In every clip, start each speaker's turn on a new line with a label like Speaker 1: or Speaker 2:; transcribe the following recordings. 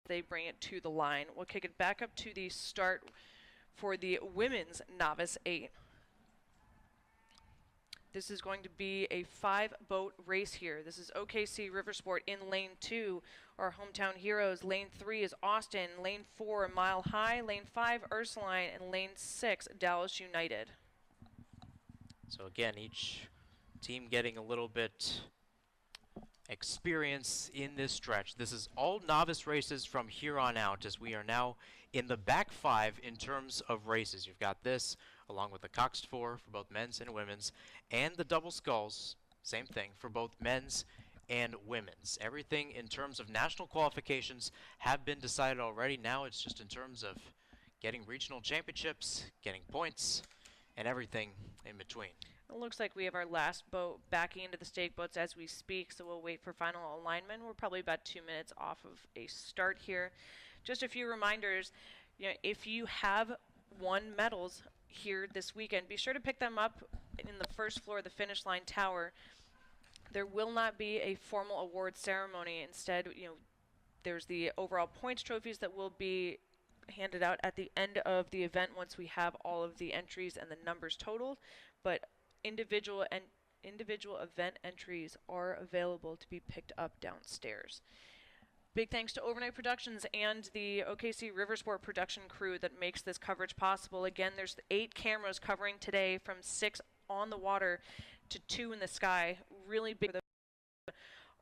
Speaker 1: they bring it to the line. We'll kick it back up to the start for the women's Novice 8. This is going to be a 5-boat race here. This is OKC Riversport in lane 2, our hometown heroes. Lane 3 is Austin, lane 4 Mile High, lane 5 Ursuline, and lane 6 Dallas United.
Speaker 2: So again, each team getting a little bit experience in this stretch. This is all novice races from here on out, as we are now in the back 5 in terms of races. You've got this along with the Coxed 4 for both men's and women's, and the double sculls, same thing, for both men's and women's. Everything in terms of national qualifications have been decided already. Now it's just in terms of getting regional championships, getting points, and everything in between.
Speaker 1: It looks like we have our last boat backing into the stake boats as we speak, so we'll wait for final alignment. We're probably about 2 minutes off of a start here. Just a few reminders, if you have won medals here this weekend, be sure to pick them up in the first floor of the finish line tower. There will not be a formal award ceremony. Instead, there's the overall points trophies that will be handed out at the end of the event once we have all of the entries and the numbers totaled, but individual event entries are available to be picked up downstairs. Big thanks to Overnight Productions and the OKC Riversport production crew that makes this coverage possible. Again, there's 8 cameras covering today, from 6 on the water to 2 in the sky. Really big,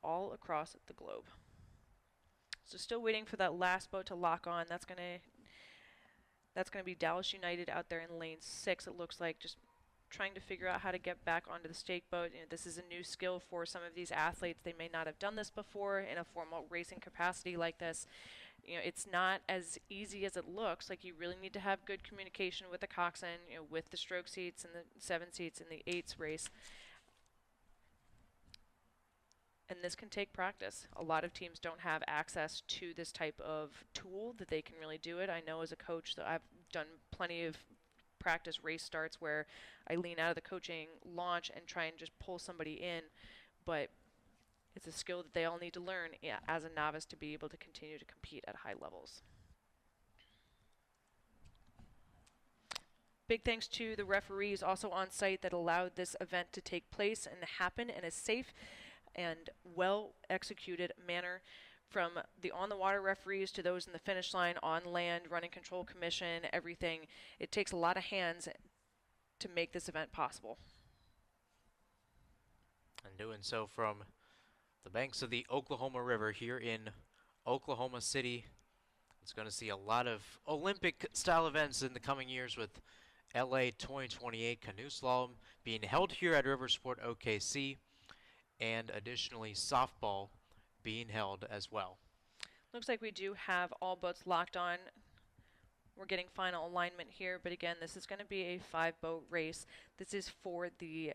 Speaker 1: all across the globe. So still waiting for that last boat to lock on. That's gonna be Dallas United out there in lane 6. It looks like, just trying to figure out how to get back onto the stake boat. This is a new skill for some of these athletes. They may not have done this before in a formal racing capacity like this. It's not as easy as it looks. Like, you really need to have good communication with the coxswain, with the stroke seats and the 7 seats in the 8s race. And this can take practice. A lot of teams don't have access to this type of tool that they can really do it. I know as a coach that I've done plenty of practice race starts where I lean out of the coaching launch and try and just pull somebody in, but it's a skill that they all need to learn as a novice to be able to continue to compete at high levels. Big thanks to the referees also on site that allowed this event to take place and happen in a safe and well executed manner. From the on-the-water referees to those in the finish line, on land, running control commission, everything. It takes a lot of hands to make this event possible.
Speaker 2: And doing so from the banks of the Oklahoma River here in Oklahoma City. It's going to see a lot of Olympic-style events in the coming years, with LA 2028 canoe slalom being held here at Riversport OKC, and additionally softball being held as well.
Speaker 1: Looks like we do have all boats locked on. We're getting final alignment here, but again, this is going to be a 5-boat race. This is for the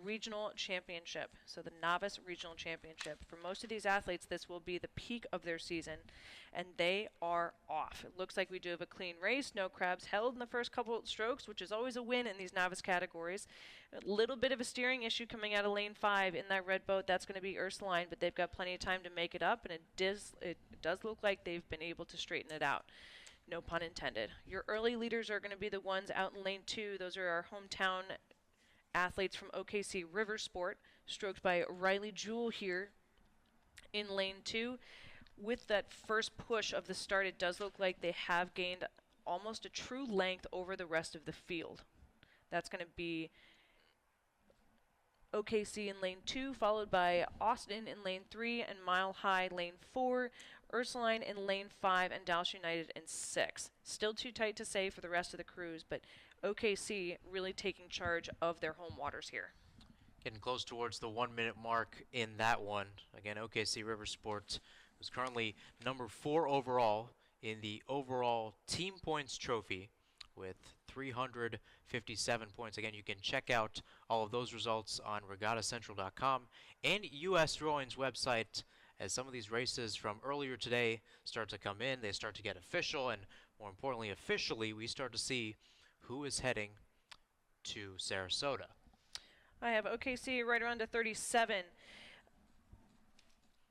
Speaker 1: regional championship, so the novice regional championship. For most of these athletes, this will be the peak of their season, and they are off. It looks like we do have a clean race, no crabs held in the first couple of strokes, which is always a win in these novice categories. A little bit of a steering issue coming out of lane 5 in that red boat. That's going to be Ursuline, but they've got plenty of time to make it up, and it does look like they've been able to straighten it out. No pun intended. Your early leaders are going to be the ones out in lane 2. Those are our hometown athletes from OKC Riversport, stroked by Riley Jewell here in lane 2. With that first push of the start, it does look like they have gained almost a true length over the rest of the field. That's going to be OKC in lane 2, followed by Austin in lane 3, and Mile High lane 4, Ursuline in lane 5, and Dallas United in 6. Still too tight to say for the rest of the crews, but OKC really taking charge of their home waters here.
Speaker 2: Getting close towards the 1-minute mark in that one. Again, OKC Riversport is currently number 4 overall in the overall team points trophy with 357 points. Again, you can check out all of those results on regattacentral.com and US Rowing's website, as some of these races from earlier today start to come in. They start to get official, and more importantly, officially, we start to see who is heading to Sarasota.
Speaker 1: I have OKC right around to 37.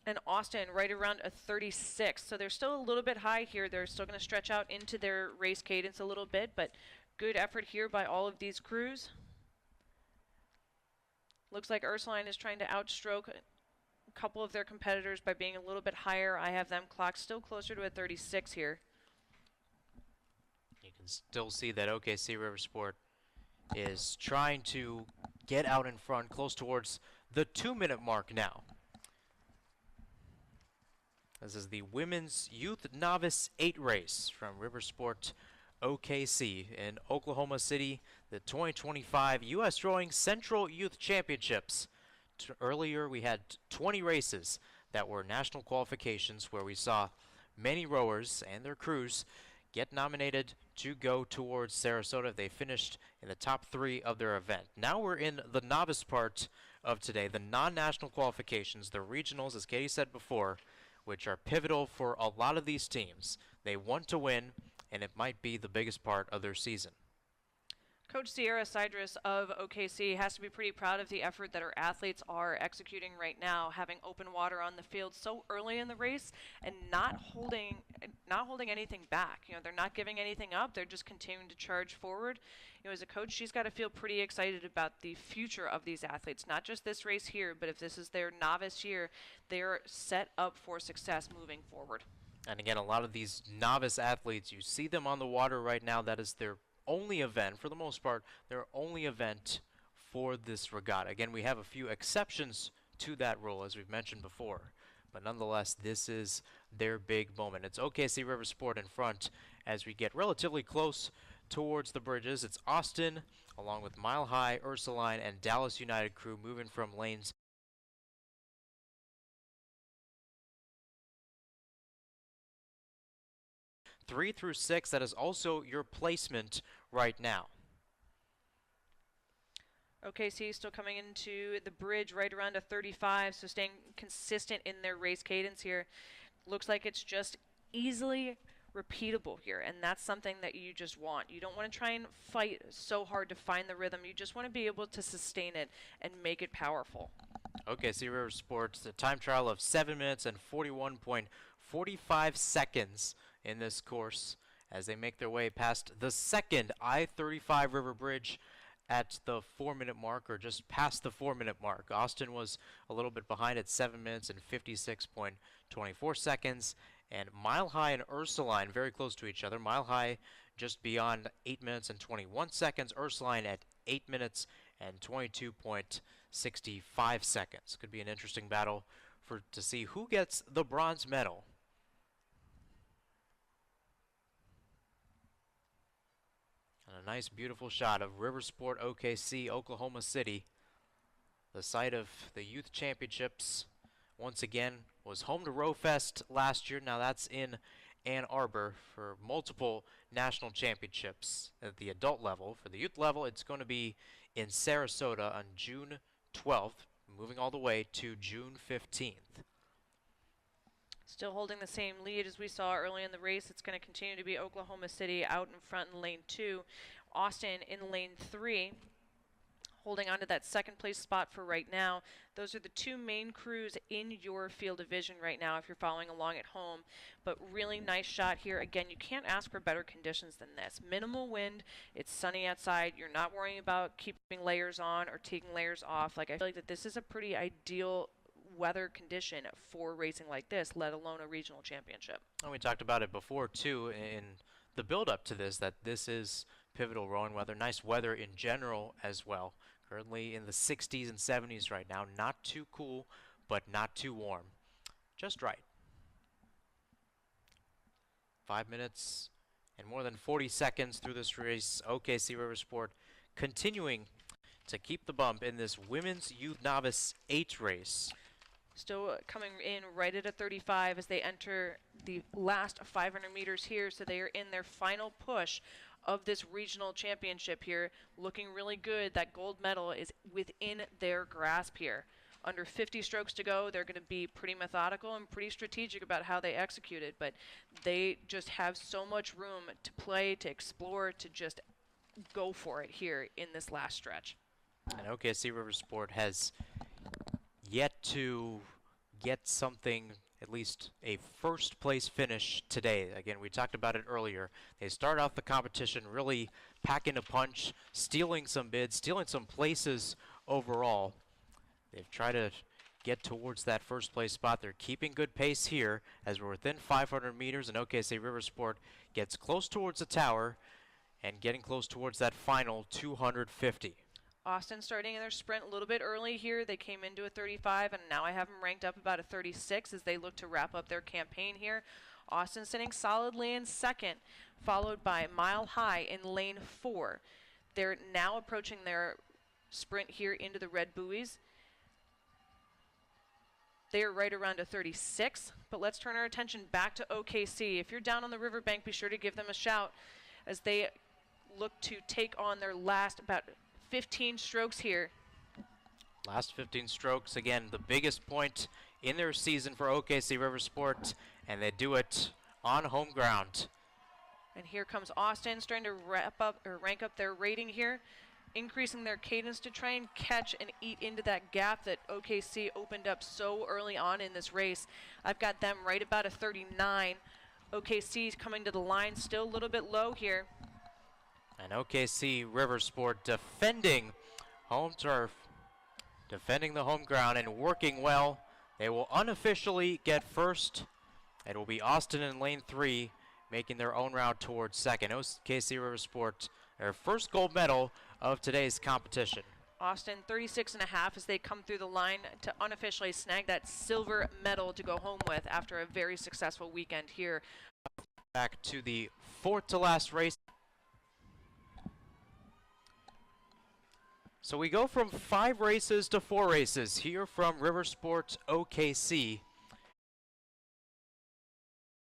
Speaker 1: And Austin right around a 36. So they're still a little bit high here. They're still going to stretch out into their race cadence a little bit, but good effort here by all of these crews. Looks like Ursuline is trying to outstroke a couple of their competitors by being a little bit higher. I have them clocked still closer to a 36 here.
Speaker 2: You can still see that OKC River Sport is trying to get out in front, close towards the 2-minute mark now. This is the Women's Youth Novice 8 race from River Sport OKC in Oklahoma City, the 2025 U.S. Rowing Central Youth Championships. Earlier we had 20 races that were national qualifications where we saw many rowers and their crews get nominated to go towards Sarasota. They finished in the top 3 of their event. Now we're in the novice part of today, the non-national qualifications, the regionals, as Katie said before, which are pivotal for a lot of these teams. They want to win, and it might be the biggest part of their season.
Speaker 1: Coach CYRC of OKC has to be pretty proud of the effort that our athletes are executing right now, having open water on the field so early in the race and not holding anything back. You know, they're not giving anything up. They're just continuing to charge forward. You know, as a coach, she's got to feel pretty excited about the future of these athletes, not just this race here, but if this is their novice year, they're set up for success moving forward.
Speaker 2: And again, a lot of these novice athletes, you see them on the water right now. That is their only event, for the most part, their only event for this regatta. Again, we have a few exceptions to that rule, as we've mentioned before. But nonetheless, this is their big moment. It's OKC River Sport in front as we get relatively close towards the bridges. It's Austin, along with Mile High, Ursuline, and Dallas United crew moving from lanes 3 through 6. That is also your placement right now.
Speaker 1: OKC still coming into the bridge right around a 35, so staying consistent in their race cadence here. Looks like it's just easily repeatable here, and that's something that you just want. You don't want to try and fight so hard to find the rhythm. You just want to be able to sustain it and make it powerful.
Speaker 2: OKC River Sports, a time trial of 7 minutes and 41.45 seconds in this course as they make their way past the second I-35 River Bridge at the 4-minute mark, or just past the 4-minute mark. Austin was a little bit behind at 7 minutes and 56.24 seconds, and Mile High and Ursuline very close to each other. Mile High just beyond 8 minutes and 21 seconds, Ursuline at 8 minutes and 22.65 seconds. Could be an interesting battle to see who gets the bronze medal. And a nice, beautiful shot of River Sport OKC, Oklahoma City, the site of the Youth Championships. Once again, was home to RowFest last year. Now that's in Ann Arbor for multiple national championships at the adult level. For the youth level, it's going to be in Sarasota on June 12th, moving all the way to June 15th.
Speaker 1: Still holding the same lead as we saw early in the race. It's going to continue to be Oklahoma City out in front in lane 2. Austin in lane 3, holding on to that second place spot for right now. Those are the two main crews in your field division right now if you're following along at home. But really nice shot here. Again, you can't ask for better conditions than this. Minimal wind, it's sunny outside, you're not worrying about keeping layers on or taking layers off. Like, I feel like that this is a pretty ideal weather condition for racing like this, let alone a regional championship.
Speaker 2: And we talked about it before too in the build up to this, that this is pivotal rowing weather, nice weather in general as well. Currently in the 60s and 70s right now, not too cool but not too warm, just right. 5 minutes and more than 40 seconds through this race. OKC River Sport continuing to keep the bump in this Women's Youth Novice 8 race.
Speaker 1: Still coming in right at a 35 as they enter the last 500 meters here, so they are in their final push of this regional championship here. Looking really good. That gold medal is within their grasp here. Under 50 strokes to go, they're going to be pretty methodical and pretty strategic about how they execute it, but they just have so much room to play, to explore, to just go for it here in this last stretch.
Speaker 2: And OKC River Sport has yet to get something, at least a first place finish today. Again, we talked about it earlier. They start off the competition really packing a punch, stealing some bids, stealing some places overall. They've tried to get towards that first place spot. They're keeping good pace here as we're within 500 meters, and OKC Riversport gets close towards the tower and getting close towards that final 250.
Speaker 1: Austin starting in their sprint a little bit early here. They came into a 35, and now I have them ranked up about a 36 as they look to wrap up their campaign here. Austin sitting solidly in second, followed by Mile High in lane 4. They're now approaching their sprint here into the red buoys. They are right around a 36, but let's turn our attention back to OKC. If you're down on the riverbank, be sure to give them a shout as they look to take on their last about 15 strokes here.
Speaker 2: Last 15 strokes, again, the biggest point in their season for OKC Riversport, and they do it on home ground.
Speaker 1: And here comes Austin starting to rank up their rating here, increasing their cadence to try and catch and eat into that gap that OKC opened up so early on in this race. I've got them right about a 39. OKC's coming to the line still a little bit low here.
Speaker 2: And OKC Riversport defending home turf, defending the home ground and working well. They will unofficially get first. It will be Austin in lane 3 making their own route towards second. OKC Riversport, their first gold medal of today's competition.
Speaker 1: Austin 36.5 as they come through the line to unofficially snag that silver medal to go home with after a very successful weekend here.
Speaker 2: Back to the fourth to last race. So we go from 5 races to 4 races here from Riversport OKC.